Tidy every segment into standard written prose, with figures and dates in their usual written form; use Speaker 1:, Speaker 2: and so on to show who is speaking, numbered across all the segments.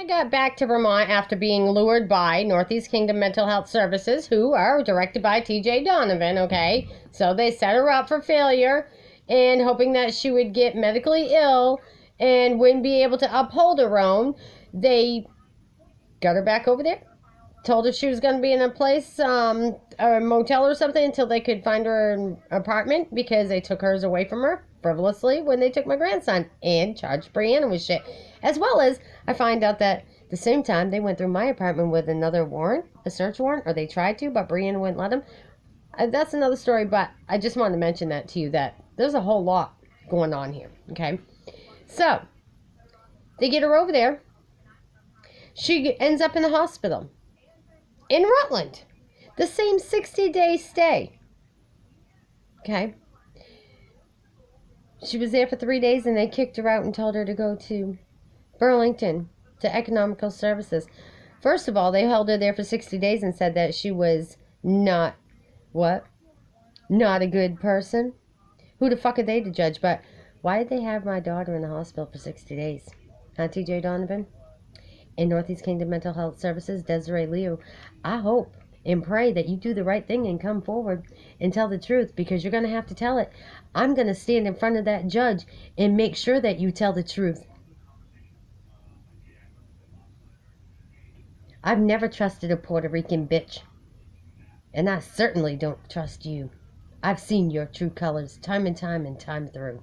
Speaker 1: got back to Vermont after being lured by Northeast Kingdom Mental Health Services, who are directed by TJ Donovan, okay? So they set her up for failure and hoping that she would get medically ill and wouldn't be able to uphold her own. They got her back over there, told her she was going to be in a place, a motel or something, until they could find her an apartment because they took hers away from her frivolously when they took my grandson and charged Brianna with shit. As well as I find out that the same time they went through my apartment with another warrant, a search warrant, or they tried to, but Brianna wouldn't let them. That's another story, but I just wanted to mention that to you, that there's a whole lot going on here, okay? So, they get her over there. She ends up in the hospital in Rutland. The same 60-day stay. Okay? She was there for 3 days and they kicked her out and told her to go to Burlington to Economical Services. First of all, they held her there for 60 days and said that she was not, what? Not a good person. Who the fuck are they to judge? But why did they have my daughter in the hospital for 60 days? Huh, TJ Donovan? In Northeast Kingdom Mental Health Services, Desiree Liu, I hope and pray that you do the right thing and come forward and tell the truth, because you're going to have to tell it. I'm going to stand in front of that judge and make sure that you tell the truth. I've never trusted a Puerto Rican bitch, and I certainly don't trust you. I've seen your true colors time and time through.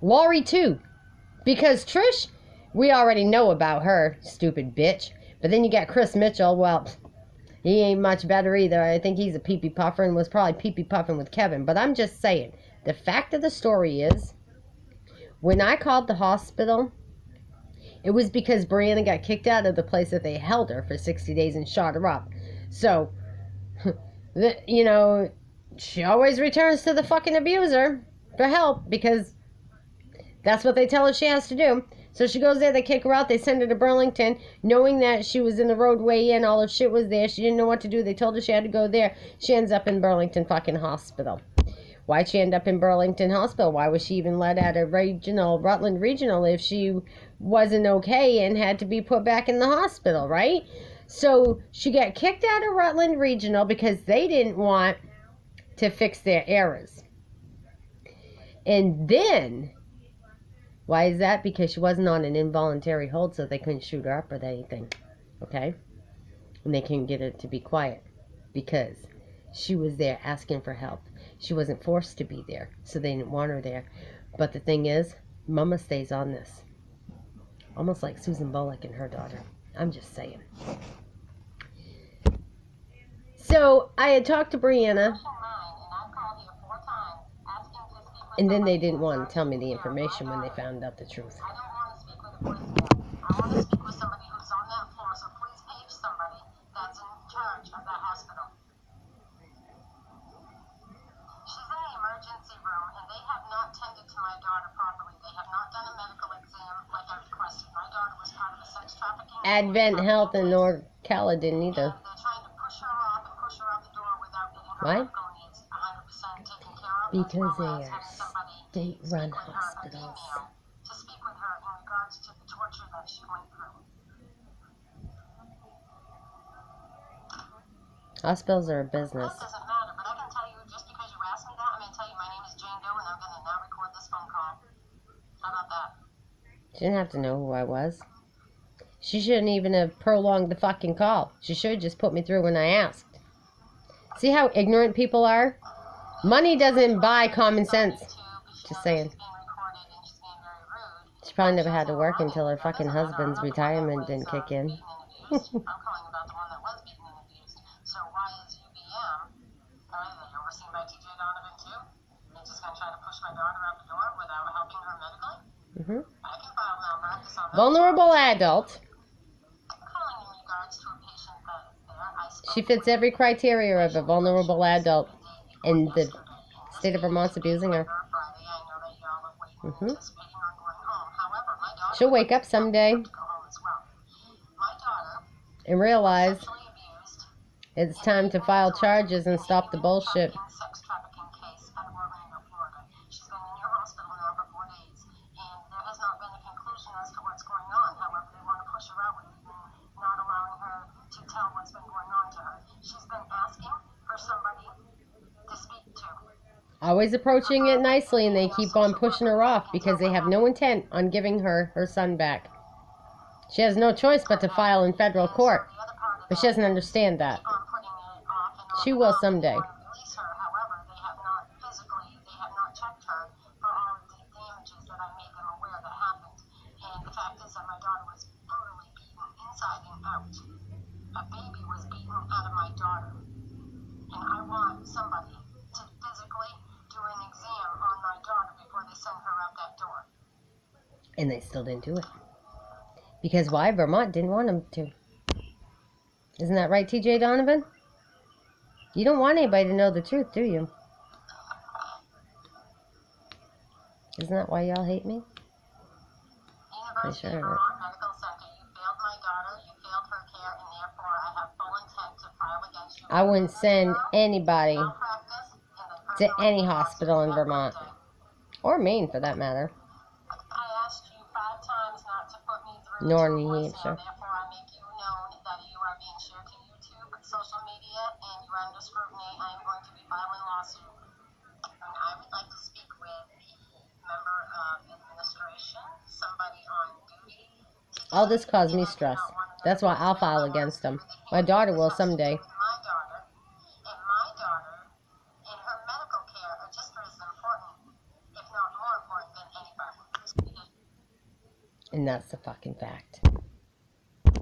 Speaker 1: Lori too, because Trish, we already know about her, stupid bitch. But then you got Chris Mitchell. Well, he ain't much better either. I think he's a pee-pee puffer and was probably pee-pee puffing with Kevin. But I'm just saying, the fact of the story is, when I called the hospital, it was because Brianna got kicked out of the place that they held her for 60 days and shot her up. So, you know, she always returns to the fucking abuser for help, because that's what they tell her she has to do. So she goes there, they kick her out, they send her to Burlington, knowing that she was in the roadway in, all her shit was there, she didn't know what to do, they told her she had to go there. She ends up in Burlington fucking hospital. Why'd she end up in Burlington hospital? Why was she even let out of Rutland Regional if she wasn't okay and had to be put back in the hospital, right? So she got kicked out of Rutland Regional because they didn't want to fix their errors. And then, why is that? Because she wasn't on an involuntary hold, so they couldn't shoot her up or anything. Okay? And they couldn't get her to be quiet because she was there asking for help. She wasn't forced to be there, so they didn't want her there. But the thing is, Mama stays on this. Almost like Susan Bullock and her daughter. I'm just saying. So, I had talked to Brianna, and then they didn't want to tell me the information when they found out the truth.
Speaker 2: I don't want to speak with the policeman. I want to speak with somebody who's on that floor, so please page somebody that's in charge of that hospital. She's in the emergency room, and they have not tended to my daughter properly. They have not done a medical exam like I requested. My daughter was part of a sex trafficking.
Speaker 1: Advent Health and Ocala didn't either.
Speaker 2: And they're trying to push her off and push her out the door without getting her
Speaker 1: Why?
Speaker 2: medical needs 100% taken care of.
Speaker 1: Because they
Speaker 2: as well as
Speaker 1: are
Speaker 2: having somebody
Speaker 1: state-run
Speaker 2: speak with her,
Speaker 1: hospitals.
Speaker 2: a female, to speak with her in regards to the torture that she went through.
Speaker 1: Hospitals are a business.
Speaker 2: That doesn't matter, but I can tell you, just because you asked me that, I'm going to tell you my name is Jane Doe, and I'm going to now record this phone call. How about that?
Speaker 1: She didn't have to know who I was. She shouldn't even have prolonged the fucking call. She should have just put me through when I asked. See how ignorant people are? Money doesn't buy common sense. Just saying. She probably never had to work until her fucking husband's retirement didn't kick in.
Speaker 2: I'm calling about the one that was beaten and abused. So why is UVM, are they overseen by TJ Donovan too? They're just going to try to push my daughter out the door without helping her medically? I can file malpractice on that.
Speaker 1: Vulnerable adult.
Speaker 2: I'm calling in regards to a patient that is there.
Speaker 1: She fits every criteria of a vulnerable adult, and the state of Vermont's abusing her. She'll wake up someday and realize it's time to file charges and stop the bullshit.
Speaker 2: tell what's been going on to her. She's been asking for somebody to speak to.
Speaker 1: Always approaching it nicely, and they keep on pushing her off because they have no intent on giving her son back. She has no choice but to file in federal court, but she doesn't understand that. She will someday.
Speaker 2: Release her. However, they have not checked her for all of the damages that I made them aware that happened. And the fact is that my daughter was brutally beaten inside and out. A baby was beaten out of my daughter. And I want somebody to physically do an exam on my daughter before they send her out that door.
Speaker 1: And they still didn't do it. Because why? Vermont didn't want them to. Isn't that right, TJ Donovan? You don't want anybody to know the truth, do you? Isn't that why y'all hate me?
Speaker 2: University of Vermont Medical Center, you failed my daughter, you failed her care, and therefore I have full intent to file against you.
Speaker 1: I wouldn't send anybody to any hospital in Vermont. Or Maine, for that matter.
Speaker 2: I asked you 5 times not to put me through
Speaker 1: Nor
Speaker 2: to
Speaker 1: New
Speaker 2: voicemail.
Speaker 1: Hampshire.
Speaker 2: Therefore, I make you known that you are being shared to YouTube, social media, and you are under scrutiny. I am going to be filing a lawsuit. And I would like to speak with the member of administration, somebody on duty.
Speaker 1: All this caused me stress. That's why I'll file against them. My daughter will someday.
Speaker 2: My daughter and her medical care are just as important, if not more important, than anybody.
Speaker 1: And that's the fucking fact.